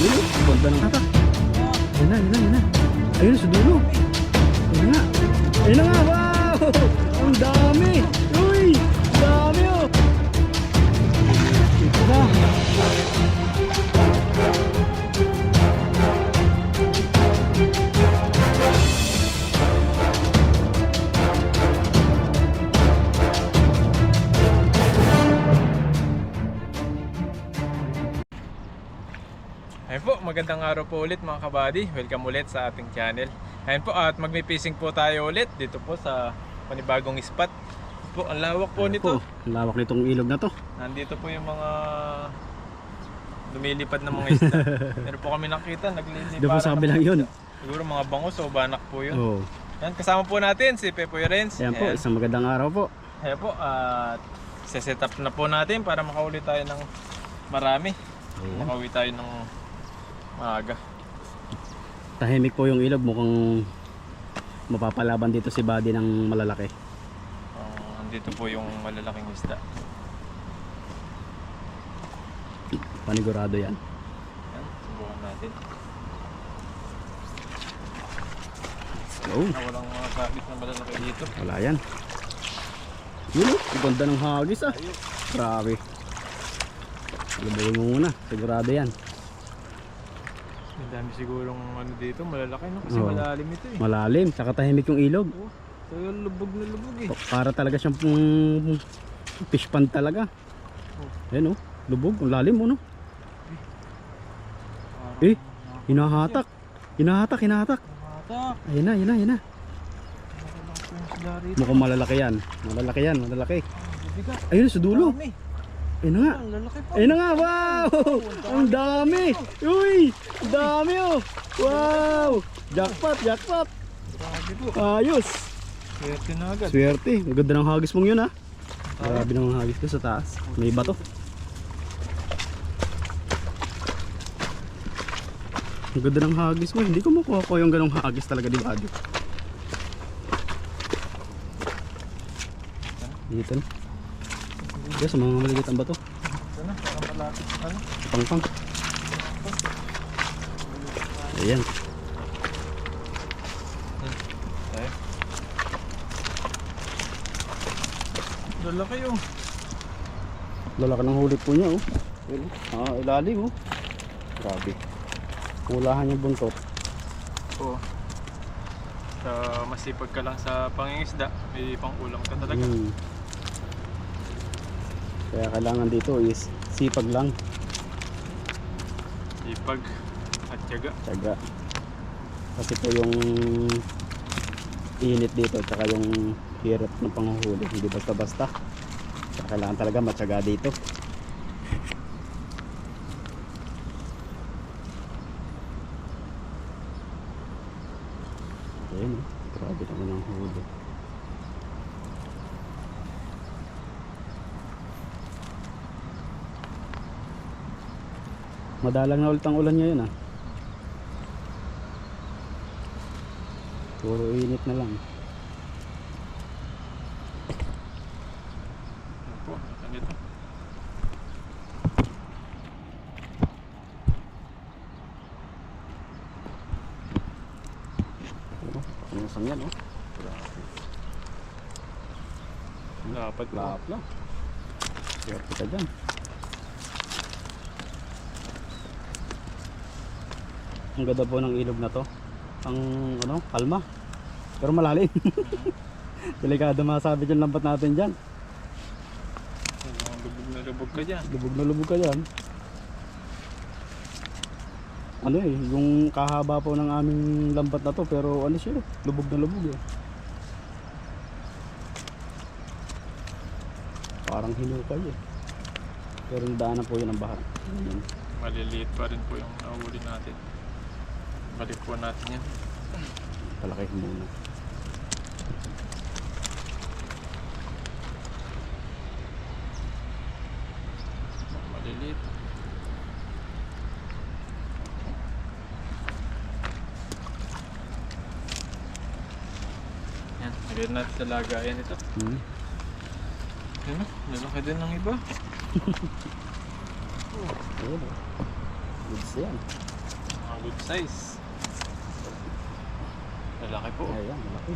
Yun, banda ng hatak. Yan na, yan na, yan na. Ayun, sa dulo. Ayun na. Ayun na nga, wow! Ang dami! Uy! Ang dami oh! Ito na. Ayun po, magandang araw po ulit mga kabady. Welcome ulit sa ating channel. Ayun po, at magmi-fishing po tayo ulit dito po sa panibagong spot. Po, ang lawak po Ayun nito. po, ang lawak nitong ilog na to. Nandito po yung mga lumilipad na mga isda. Meron po kami nakita, naglilipad. Doon po sa kabilang yun. Siguro mga bangos o banak po yun. Oh. Yan, kasama po natin si Pepoy Renz. Ayan po, isang magandang araw po. Ayan po, at set up na po natin para makahuli tayo ng marami. Ayan. Makauwi tayo ng maaga. Tahimik po yung ilog, mukhang mapapalaban dito si Buddy ng malalaki. Andito po yung malalaking isda. Panigurado yan. Yan, subukan natin. Oh, Walang mga sabit na malalaki dito. wala yan. Yun, ang ganda ng hagis ah. Grabe. Lubuhin mo muna, sigurado yan. Ang dami sigurong ano dito, malalaki no? Kasi Oo. malalim ito eh. Malalim, tsaka tahimik yung ilog. Oh, so yung lubog na lubog eh. Para talaga siyang fish pond talaga. Ayan oh, lubog, ang lalim mo no. Parang Eh, hinahatak. Hinahatak, hinahatak. Matak. Ayun na, ayun na, ayun na. Malalaki po yung sila rito. Mukhang malalaki yan. Malalaki yan, malalaki. Bibigat. Ayun sa dulo. Dami. Ayun na nga. Ang lalaki pa. Ayun na nga, wow! Ang dami! Uy! Ang dami oh! Wow! Jackpot, jackpot! Grabe po. Ayos! Swerte na agad. Swerte. Ang ganda ng hagis mong yun ha. Grabe ng hagis ko sa taas. May bato. Ang ganda ng hagis mo. Hindi ko makuha ko yung ganong hagis talaga di ba? Dito na. Yes, sa mga malilit ang bato. Ito na, parang malapit sa ano. Pangpang. Ayan. Tayo. Lalaki yung. Lalaki ng huli po niya oh. Ilalim oh. Grabe. Kulahan yung buntot. Oo. Sa masipag ka lang sa pangingisda, may pangkulang ka talaga. Kaya kailangan dito is sipag lang. Ipag at tiyaga. Tiyaga. Kasi po yung init dito tsaka yung hirap ng panghuhuli. Hindi basta-basta. Kaya kailangan talaga matyaga dito. Ayan oh. Grabe naman ang huli. Madalang na ulit ang ulan ngayon ah. Puro init na lang. Ano po? Ano ito? Ano sang yan oh? Dapat po. Laap lang. Swerte ka dyan. Ang ganda po ng ilog na to. Ang ano, kalma. Pero malalim. Delikado masabi dyan lambat natin dyan. Lubog na lubog ka dyan. Lubog na lubog ka dyan. Ano eh, yung kahaba po ng aming lambat na to, pero ano siya eh, lubog na lubog eh. Parang hinukay eh. Pero daanan po yun ang baha. Ayan. Maliliit pa rin po yung nahuli natin. Balik po natin yan. Palaki muna. Maliliit. Yan, lagyan natin sa lagayan ito. Yan o, lalaki din ng iba. Ayun oh. Goods yan. Good size. Lalaki po. Ayan, malaki.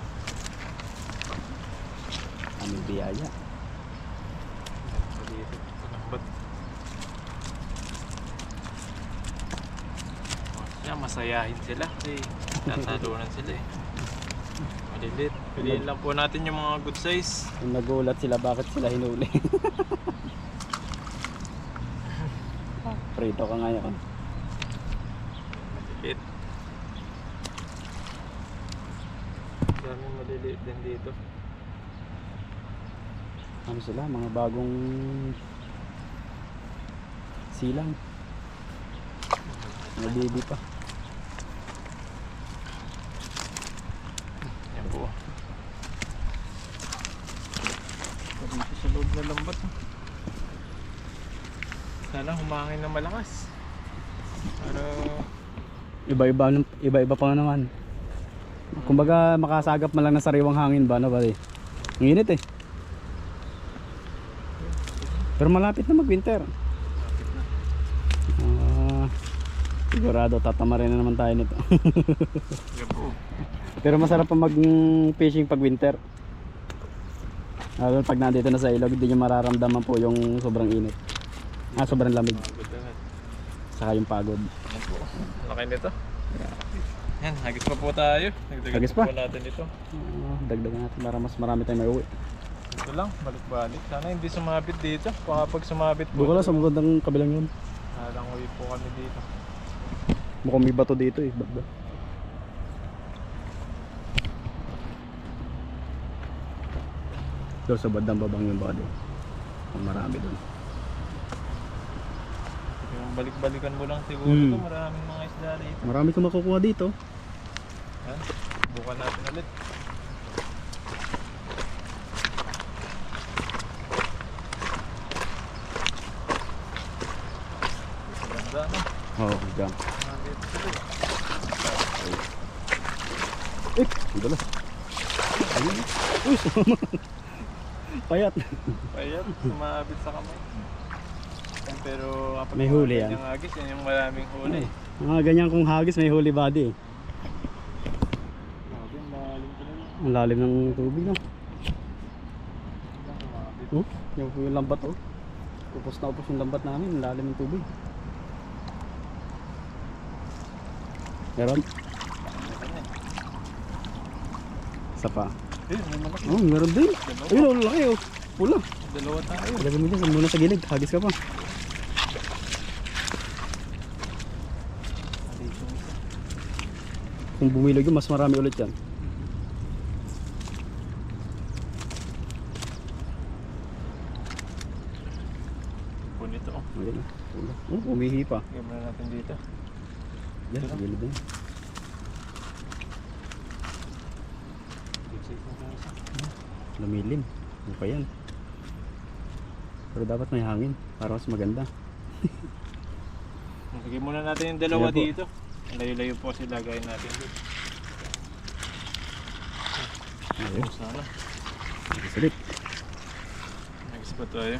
Aming biyaya. Dito. Lambat. Masayahin sila kasi tatalunan sila eh. Malilit. Piliin lang po natin yung mga good size. Kung nagulat sila, bakit sila hinuli? Prito ka ngayon. Maliliit. Daming maliliit din dito. Ano sila? Mga bagong silang. Mga baby pa. Yan po. Dito sa loob na lambat. Sana humangin na malakas. Para Iba-iba pa naman. Kumbaga makasagap man lang ng sariwang hangin ba, no, buddy? Ang init eh. Pero malapit na mag-winter. Sigurado tatama rin na naman tayo nito. yan po. Pero masarap pa mag-fishing pag winter. Lalo pag nandito na sa ilog, hindi nyo mararamdaman po yung sobrang init. Sobrang lamig. Good na. Saka yung pagod. Yan po. Laki nito. Yan, hagis pa po tayo. Nagdagan Hagis po pa? natin ito. Dagdagan natin para mas marami tayong may uwi. Ito lang, balik-balik. Sana hindi sumabit dito. Kapag sumabit po. Buko lang sa magandang kabilang yun. Nalangoy po kami dito. Mukhang may bato dito eh. Bagda. Doon sa bandang babang yung body. Ang marami doon. Yung balik-balikan mo lang siguro ito. Maraming mga isda dito. Marami kang makukuha dito. Yan, bukan natin ulit. Sa banda na. Oo, dyan. Nandito sila. Ang dalas. Ayun. Uy, sumama. Payat. Ayan, sumabit sa kamay. Pero kapag May huli yan. yung agis, yan yung maraming huli. Mga ganyan kung hagis may huli body. Grabe, lalim ko na yun. Ang lalim ng tubig no. Sumabit. Yung lambat oh. Upos na upos yung lambat namin, ang lalim ng tubig. Meron? Isa pa. Ayun, may malaki. Oh, meron din. Dalawa. Ayun, ang laki oh. Pula. Dalawa tayo. Ilagay mo dyan, muna sa gilid. Hagis ka pa. Dito isa. Kung bumilog yun, mas marami ulit yan. Punito. Oh. Ayun na. Pula. Oh, umihi pa. Lagyan muna natin dito. Yan, sa gilid na. Lumilim. Ano pa yan? Pero dapat may hangin para mas maganda. Lagyan muna natin yung dalawa Ayan po. dito. Layo-layo po sila, lagayin natin dito. Ayun. Sana. Salit. Next pa tayo.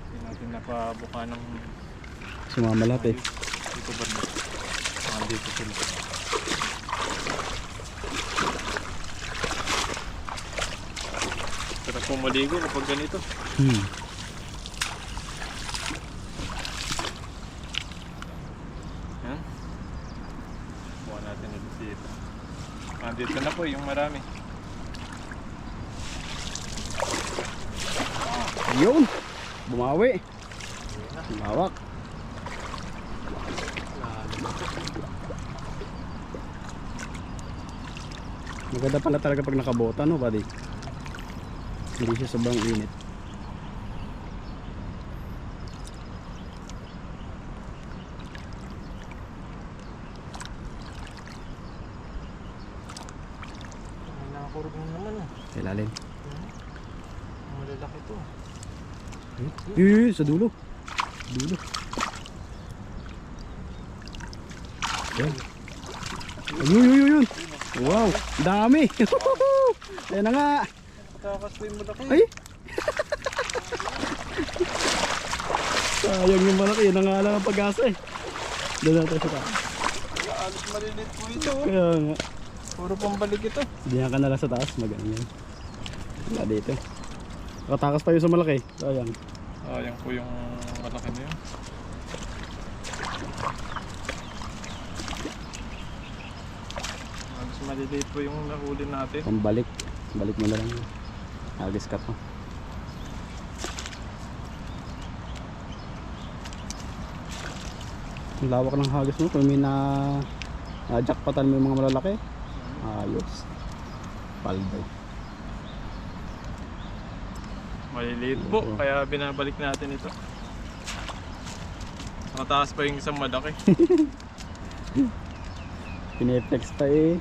Hindi natin napabuka ng Sumama lahat eh. dito ba na? Dito sila. Sarap po maligo kapag ganito. Yan. Buka natin ulit dito. Dito na po yung marami. Yun! Bumawi! Lumawak! Maganda pala talaga pag nakabota no buddy? Hindi siya sobrang init. Nakakurog na naman oh. Ilalim. Malalaki to. Sa dulo. Dulo. Yan. Ayun. Wow, dami. Ayan na nga. Takas din mo laki. Ay. Sayang yung malaki. Yan ang nga lang ang pag-asa eh. Doon natin sa taas. Alos malilit po ito. Oh. Kaya nga. Puro pambalik ito. Diyan ka na lang sa taas. Maganda yan. Wala dito. Nakatakas tayo sa malaki. Sayang. Ayan po yung malaki na yun. Alos malilit po yung nahuli natin. Pambalik. Balik mo na lang. Hagis ka pa. Ang lawak ng hagis mo. Kung may jackpotan mo yung mga malalaki. Ayos. Palday. Maliliit po, Oo. kaya binabalik natin ito. Nakataas pa yung isang malaki. Pineflex pa eh.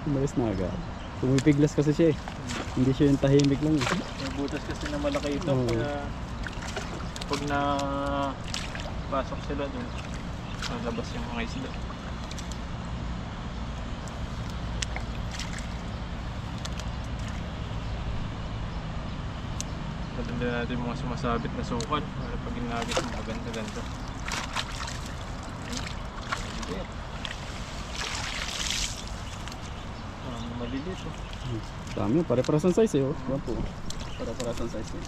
Umalis na agad. Pumipiglas kasi siya eh. Hindi siya yung tahimik lang eh. May butas kasi na malaki ito, Oo. kaya pag na pasok sila dun, lalabas yung mga isda. Patanda natin yung mga sumasabit na sukan para pag ginagis mo maganda-ganda. Maliliit oh. Dami, pare-paras ang size eh. Oh. Yan po. Pare-paras ang size eh.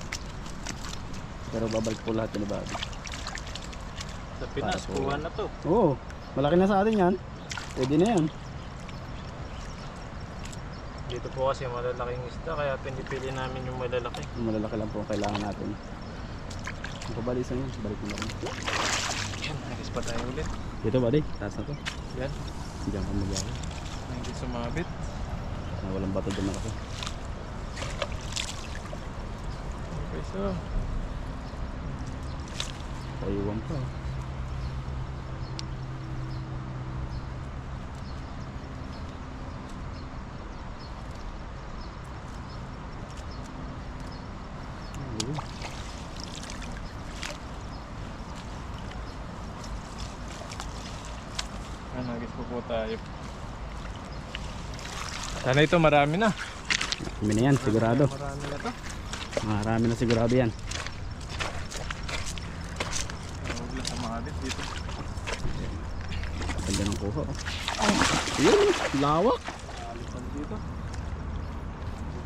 Pero babalik po lahat yung body. Sa Pinas, Para po. kuha na to. Oo, malaki na sa atin yan. Pwede na yan. Dito po kasi malalaking isda kaya pinipili namin yung malalaki. Yung malalaki lang po ang kailangan natin. Ang kabalisan yun, balik mo na rin. Yan, nagis pa tayo ulit. Dito buddy, taas na to. Yan, Diyan ka mag-awa. hindi sumabit. Walang bato doon na ako. Okay, so Paiwan pa. Ayun. yan, nagis po tayo. Sana ito marami na. Kami na yan, sigurado. Marami na to. Marami na sigurado yan. Huwag lang sumabit dito. Ganda ng kuha. Oh. Ayun, lawak. Alipan dito.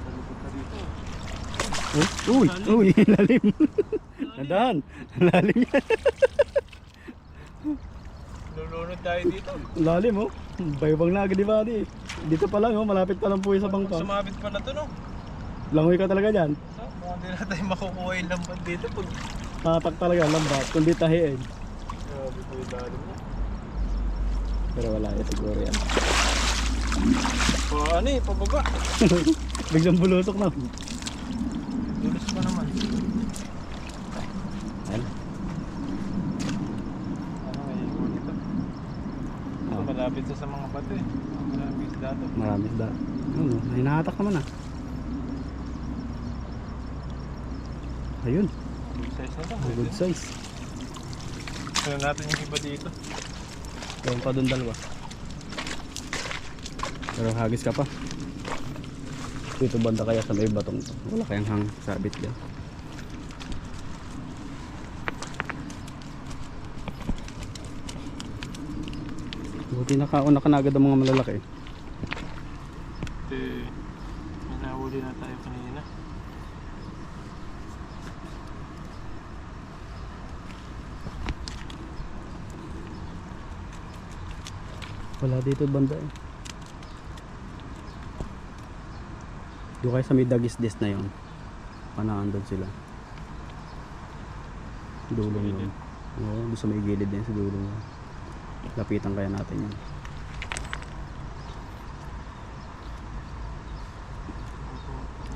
Lipad na dito. Uy, uy, lalim. Nandahan, lalim yan. Lulunod tayo dito. Lalim oh. Baybang na agad di ba di? Dito pa lang oh, malapit pa lang po yung sa pangpang. Sumabit pala to no. Langoy ka talaga dyan. So, mukhang di na tayo makukuha yung lampan dito pag Tatak talaga, lambat. Kundi tahiin. grabe po yung lalim niya. Pero wala yan siguro yan. Ano eh, pababa. Biglang bulusok na. Dulos pa naman. Ayan. Ano may ikot ito? Oh, Malapit sa mga bato eh. Marami isda to. marami isda. Ano, hinahatak naman ah. Ayun, Good size na to. good size. Tignan natin yung iba dito. Gawin pa doon dalawa. Pero hagis ka pa. Dito banda kaya sa may batong to. Wala kayang hang sabit dyan. Buti nakauna ka na agad ang mga malalaki. Eh, may nahuli na tayo kanina. Wala dito banda eh. Doon kayo sa may dagis-dis na yun. Panaan doon sila. Dulong yun. Oo, doon sa may gilid din sa dulong yun. Lapitan kaya natin yun.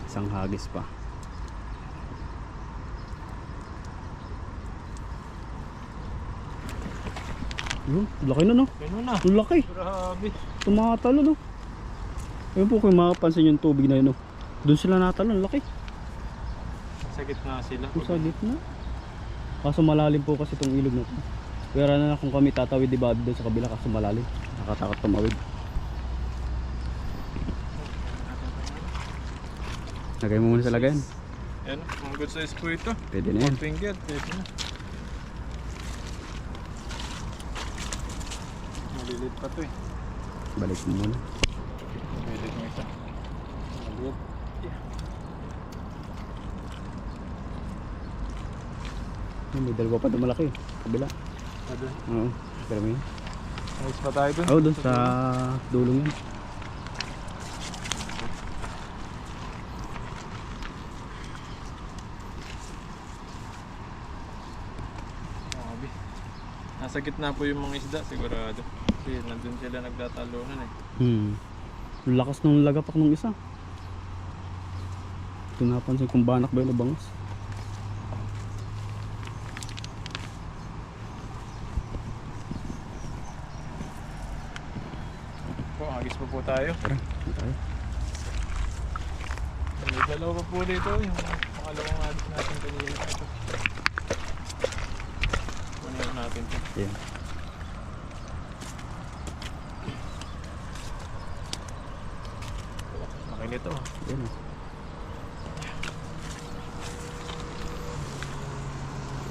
Isang hagis pa. Yun, laki na no. Ganun na. Ang laki. Grabe. Tumatalo no. Ayun po kung makapansin yung tubig na yun no. Doon sila natalo, ang laki. Sa gitna sila. Yung sa gitna. Kaso malalim po kasi itong ilog na to. Pero na kung kami tatawid di ba doon sa kabila kaso malalim. Nakatakot tumawid. Lagay mo muna sa lagayan. Yan, mga good size po ito. Pwede na yan. Finger, pwede na. Malilit pa to eh. Balik mo muna. Malilit mo isa. Malilit. Yeah. May dalawa pa doon malaki. Kabila. Ano? Oo. Pero may. Ayos pa tayo dun. Oo, doon sa dulong yan. Grabe. Nasa gitna po yung mga isda sigurado. Kasi nandun sila nagtatalunan eh. Ang lakas ng lagapak ng isa. Ito napansin kung banak ba yun o bangus. Po, agis pa po tayo. Tara, dito tayo. May dalawa pa po dito. Yung pangalawang agis natin kanina. Ito. Kunin natin ito. Ayan. Laki nito. Ayan o.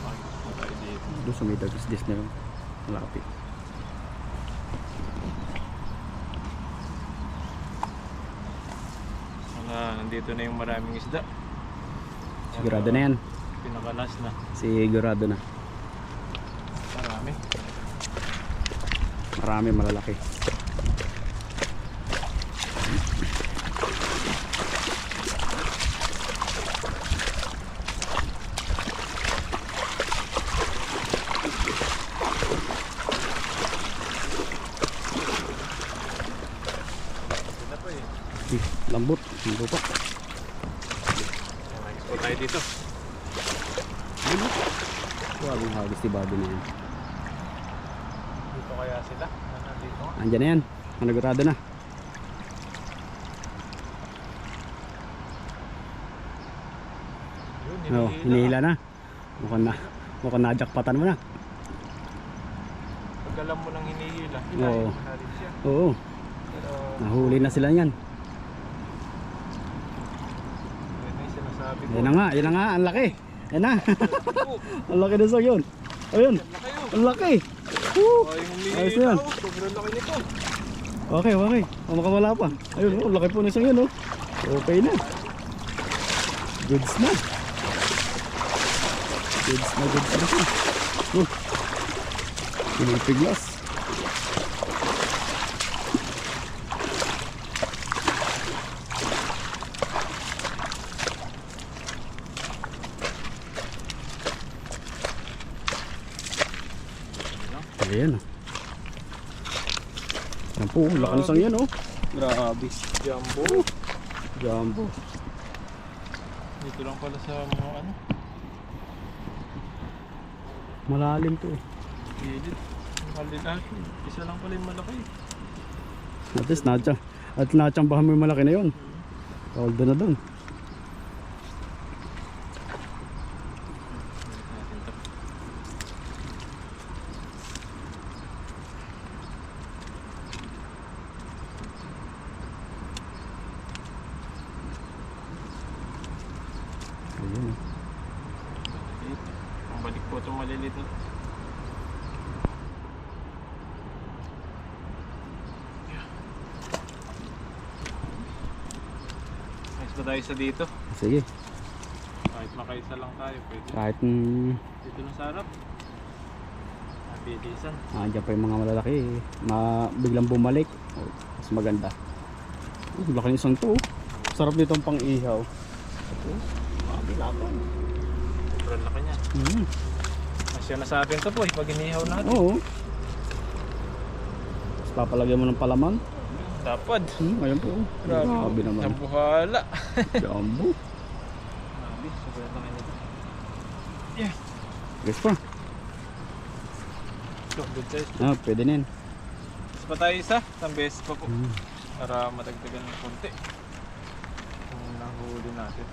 Agis po tayo dito. Doon sa may dagis-dis na yun. Malapit. Nandito na yung maraming isda. Sigurado na yan. Pinakalas na. Sigurado na. Marami. Marami malalaki. Ito po eh. Lambot. Ang lupa. Agis po tayo dito. Huwag ang hagis si Bobby na yan. Dito kaya sila? Nandito nga. Andyan na yan. Managurado na. Yun, Oo, hinihila na. Mukhang na-jackpotan mo na. Pag alam mo nang hinihila, Oo. hilahin mo na rin siya. Oo, Pero, nahuli na sila yan. yun na yung sinasabi ko. Yan na nga, yan na nga. Ang laki. Yan na. Oh, Ang laki na sa yun. Ayun, laki yun. ang laki. Woo! Oh, yung Ayos hinihila, yan. oh, sobrang laki nito. Okay, okay. Makawala pa. Ayun, oh, laki po na isang yun. Oh. Okay na. Goods na. Goods na, goods na siya. Oh. Pinipiglas. Ayan oh. Yan po, laki na isang yan oh. Grabe. Jumbo. Jumbo. Dito lang pala sa mga ano, Malalim to eh. gilid. Malilaki. Isa lang pala yung malaki. At least natsambahan mo yung malaki na yun. All doon na doon. Natin to. Ayun oh. Maliliit. Pambalik po itong maliliit na. Next pa tayo sa dito. Sige. Kahit makaisa lang tayo, pwede. Kahit Dito na sa harap. Mabilisan. andyan pa yung mga malalaki eh. Biglang bumalik. Oh, mas maganda. Laki ng isang to oh. Sarap nitong pang ihaw. Mabilapan. Sobrang laki niya. Masya na sa atin to po, pag inihaw natin. Oo. Tapos papalagyan mo ng palaman. Tapad. Ayan po. Grabe naman. Nabuhala. Jumbo. Grabe, sobrang laki nito. Yeah. Guys pa. Ito, good size. Ah, pwede na yan. Mas pa tayo isa, isang beses pa po. Para matagdagan ng konti. Kung nahuli natin.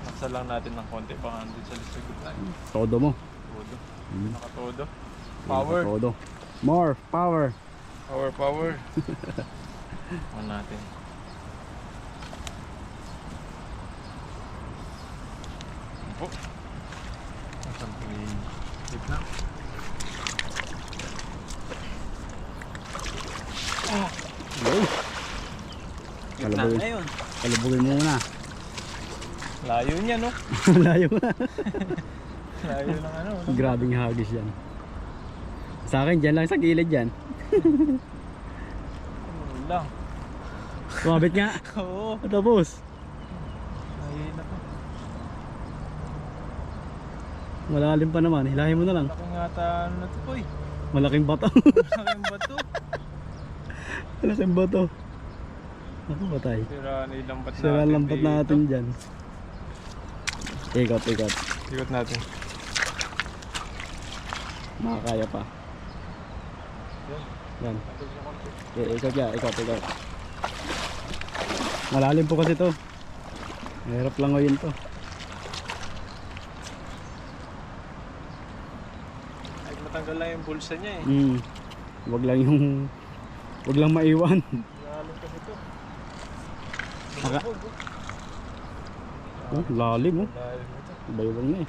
Maksa lang natin ng konti, baka andun sa lisagod tayo. Todo mo. Todo. Mm. Nakatodo. Power. Todo. More power. Power, power. Ano natin. po. Nasaan po yung gitna? Yun. Gitna Kalabugin. na yun. Kalabugin mo muna. Layo niya, no? Layo na. Layo ng ano, no? Grabing hagis yan. Sa akin, dyan lang sa gilid yan. Ano lang. Kumabit nga. Oo. Tapos, Nahihina po. malalim pa naman. Hilahin mo na lang. Laki nga ano na ito po eh. Malaking bato. Malaking bato. Malaking bato. Ako patay. Sira na yung lambat natin. Sira lampat dito. natin dyan. Ikot, ikot. Ikot natin. Makakaya pa. Yan. Yan. Nandun yung konti. Ikot ya, ikot, ikot. Malalim po kasi to. Mahirap lang ngayon to. Ay, matanggal lang yung bulsa niya eh. Wag lang yung wag lang maiwan. Lalim kasi ito. Saka- Lumabog, oh. Oh, lalim oh. Lalim ito. Baywang na eh.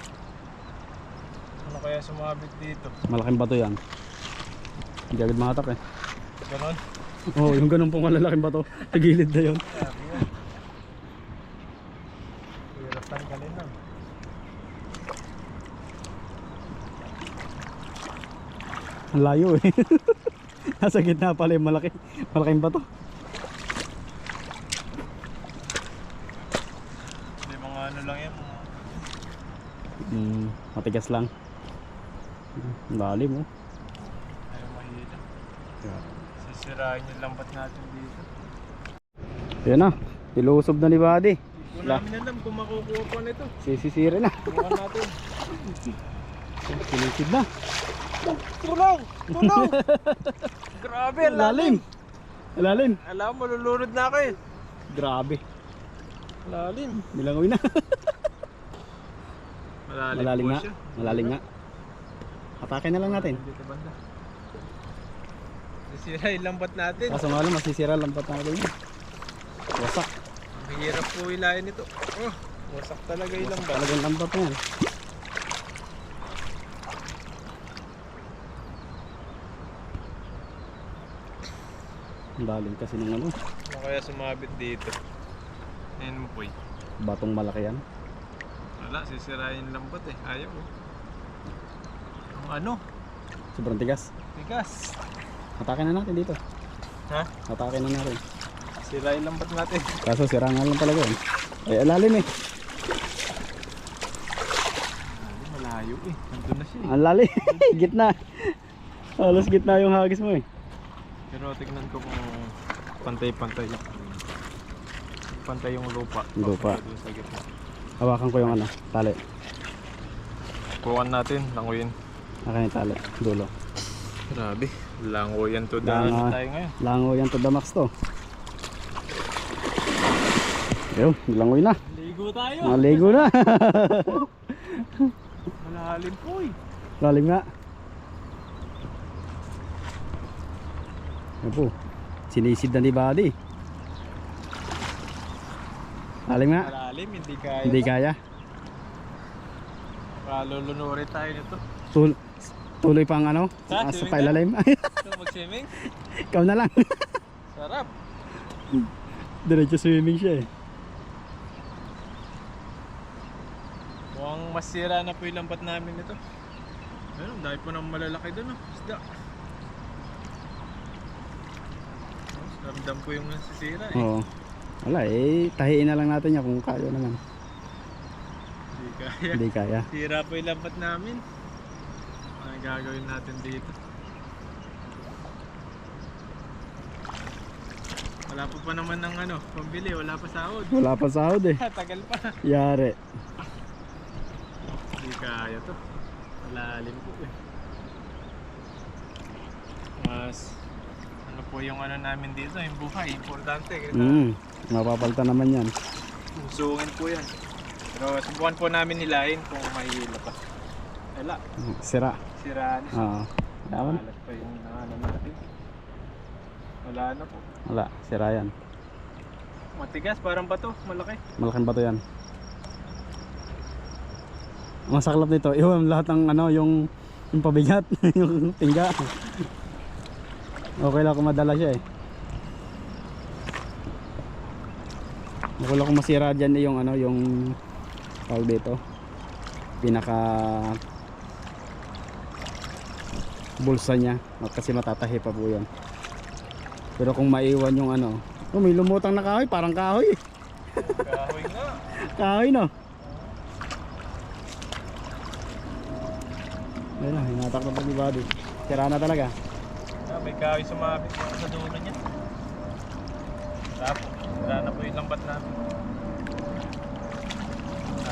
Ano kaya sumabit dito? Malaking bato yan. Hindi agad mahatak eh. Ganon? Oh, yung ganun pong malalaking bato. Tagilid na yun. Sabi yan. Hirap tanggalin lang. Ang layo eh. Nasa gitna pala yung malaking bato. Hindi, mga ano lang yan. Mga Matigas lang. Ang lalim oh. ayaw mahila. Sisirain yung lambat natin dito. Yan na. Tilusob na ni Buddy. Hindi ko namin alam kung makukuha pa nito. Sisisiri na. Bukan natin. Sinisid na. Tulong! Tulong! Grabe, ang lalim. Lalim. Alam mo, lulunod na ako eh. Grabe. Lalim. Nilangoy na. Malalim po nga. siya. Malalim nga. Atakin na lang natin. Dito banda. Sisira yung lambat natin. Kaso nga lang, masisira lang pa natin yun. Wasak. Ang hirap po ilayin ito. Oh, wasak talaga yung lambat. Talagang lambat na yan. Ang lalim kasi ng ano. Ano kaya sumabit dito? Ayan mo po eh. Batong malaki yan. Wala, sisirain yung lambat eh. Ayaw oh. Ang ano? Sobrang tigas. Tigas. Atakin na natin dito. Ha? Atakin na natin. Sira yung lambat natin. Kaso sira nga lang talaga yun. Ay, lalim eh. Malayo eh. Nandun na siya eh. Ang lalim. Gitna. Halos gitna yung hagis mo eh. Pero tignan ko kung pantay-pantay lang. Pantay yung lupa. Lupa. Papunta dun sa gitna. Hawakan ko yung ano, tali. Kuhan natin, languyin. Akin yung tali, dulo. Grabe, langoyan to Langoy. daan tayo ngayon. Langoy yan to the max to. Ayun, langoy na. Ligo tayo. Maligo na. Malalim po eh. Lalim nga. Yan po. Sinisid na ni Buddy. Lalim nga. Malalim, hindi kaya. Hindi kaya. Kalulunurin tayo nito. Tuloy pang ano? Ha? Sa Swimming pailalim. So mag-swimming? Ikaw na lang. Sarap. Diretso swimming siya eh. Mukhang masira na po yung lambat namin nito. Ayun, dahil po nang malalaki doon, oh. Isda. Oh, ramdam ko yung nasisira eh. Oo. Wala eh, tahiin na lang natin yan kung kaya naman. Hindi kaya. Hindi kaya. Sira po yung lambat namin. Ano gagawin natin dito? Wala pa naman ng ano, pambili, wala pa sahod. Wala pa sahod eh. Tagal pa. Yari. Hindi kaya to. Malalim po eh. Mas ano po yung ano namin dito, yung buhay, importante. Mapapalta naman yan. Usungin po yan. Pero subukan po namin hilahin kung mahihila pa. Wala, Sira. sira na. Oo. Yaman. Malas pa yung ano natin. Wala na po. Wala, sira yan. Matigas, parang bato, malaki. Malaking bato yan. Masaklap nito, iwan lahat ng ano, yung pabigat, yung tingga. Okay lang kung madala siya eh. Okay lang kung masira dyan yung ano, yung tawag dito, pinaka bulsa niya, kasi matatahi pa po yan. Pero kung maiwan yung ano, oh, may lumutang na kahoy, parang kahoy. Kahoy nga. Kahoy no. Ayun na, hinatak na po ni Buddy. Sira na talaga. May kahoy sumabit sa dulo niya. Tapos, wala na po yung lambat namin.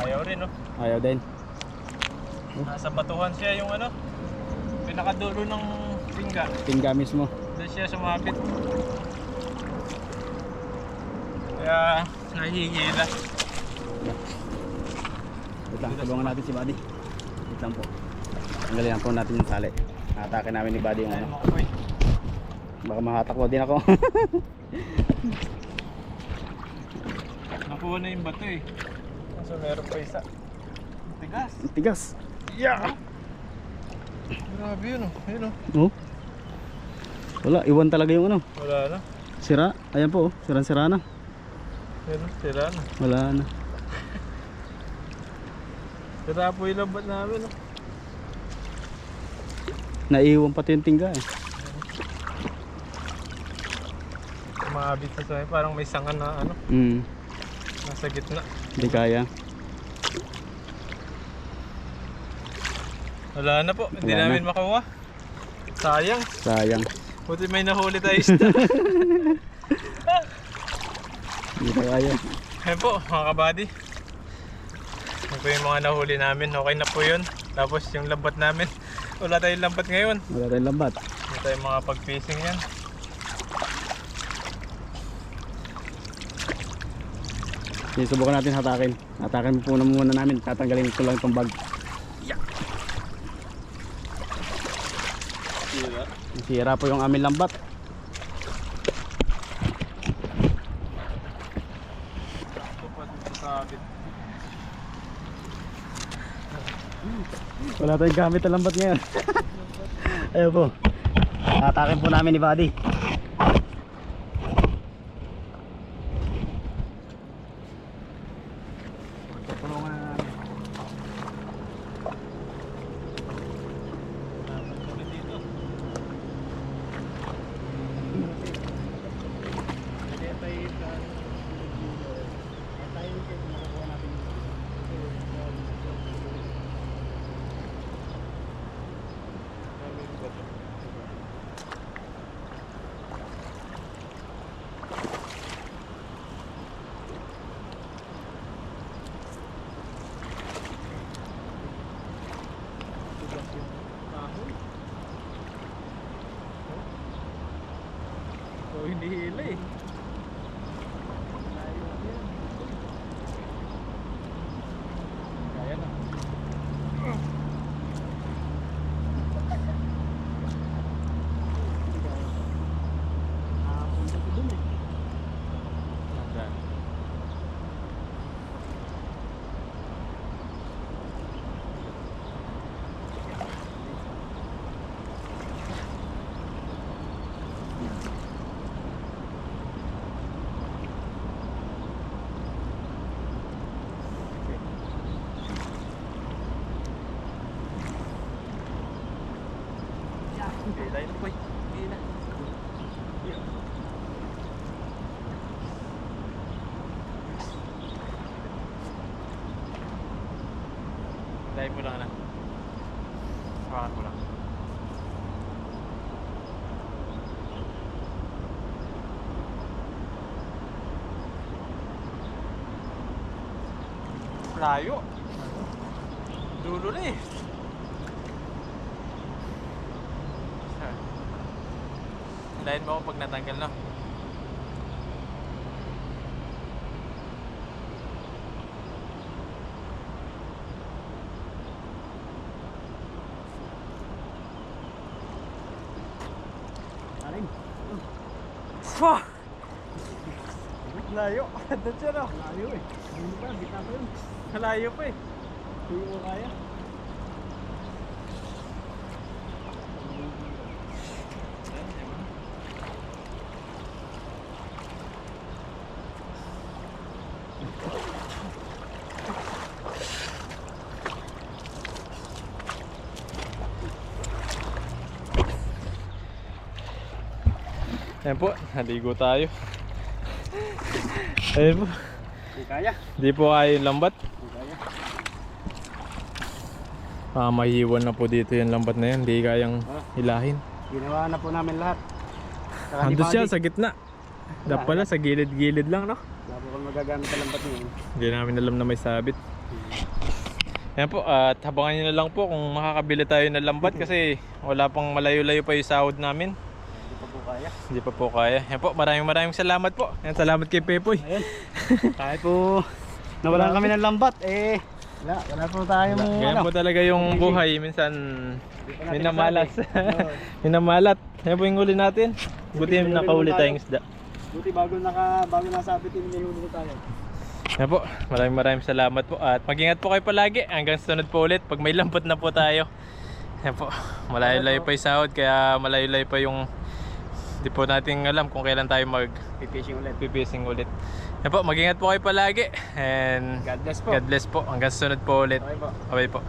Ayaw rin, no? Ayaw din. Nasa batuhan siya yung ano, pinakadulo ng pingga. Tingga mismo. Doon siya sumabit. Kaya nahihila. Wait lang, tulungan natin si Buddy. Wait lang po. Tanggalin lang po natin yung tali. Atake namin ni Buddy yung ano. Baka makatakbo din ako. Nakuha na yung bato eh. So meron pa isa. Tigas. Tigas. Yeah. Grabe yun oh. Ayun oh. Oh. Wala, iwan talaga yung ano. Wala na. Sira. Ayan po, oh. Sira-sira na. Ayun oh, sira na. Wala na. Sira po yung lambat namin oh. Naiwan pati yung tingga eh. Maabit sa sabi, parang may sanga na ano, nasa gitna. Hindi kaya. Wala na po, hindi Wala namin na. makuha. Sayang. Sayang. Buti may nahuli tayo isda. Hindi kaya. Ayun po mga kabady. Yan po yung mga nahuli namin, okay na po yun. Tapos yung lambat namin, wala tayong lambat ngayon. Wala tayong lambat. Hindi tayo mga pag-fishing yan. Sige, subukan natin hatakin. Hatakin po muna namin. Tatanggalin ko lang itong bag. Sira. Sira po yung aming lambat. Wala tayong gamit na lambat ngayon. Ayun po. Hatakin po namin ni Buddy. Tulungan na namin. Oh, hindi hila eh. Kaya na. Okay, tayo na boy. Hindi na. Tayo mo lang na. Hawakan mo lang. Layo. Dulo na eh. Lain mo ako pag natanggal na. Arin. Fah! Layo. Doon siya no. Layo eh. Hindi pa, bita pa yun. Layo pa eh. Hindi mo kaya. Ayan po, naligo tayo. Ayan po. Hindi kaya. Hindi po kaya yung lambat. Hindi kaya. Mahiwan na po dito yung lambat na yan. Hindi kayang hilahin. Ginawa na po namin lahat. Andun siya sa gitna. Dapat pala sa gilid-gilid lang, no? Wala po kung magagamit ang lambat niyo. Hindi namin alam na may sabit. Ayan po, at habangan nyo na lang po kung makakabili tayo ng lambat kasi wala pang malayo-layo pa yung sahod namin. Hindi pa po kaya. Hindi pa po kaya. Ayan po, maraming salamat po. Ayan, salamat kay Pepoy. Ayun. Kahit po nawalan kami ng lambat, wala po tayong Ganyan po talaga yung buhay. Minsan minamalas. Minamalat. Ayan po yung huli natin. Buti yung nakahuli tayong isda. Buti bago nasabit yung niluli tayo. Ayan po, maraming salamat po. At mag-ingat po kayo palagi. Hanggang sunod po ulit pag may lambat na po tayo. Ayan po, malayo-layo pa yung sahod. Kaya malayo-layo pa yung hindi po natin alam kung kailan tayo pipishing ulit. Ayan po, mag-ingat po kayo palagi. And God bless po. God bless po. Hanggang sunod po ulit. Okay po. Okay po.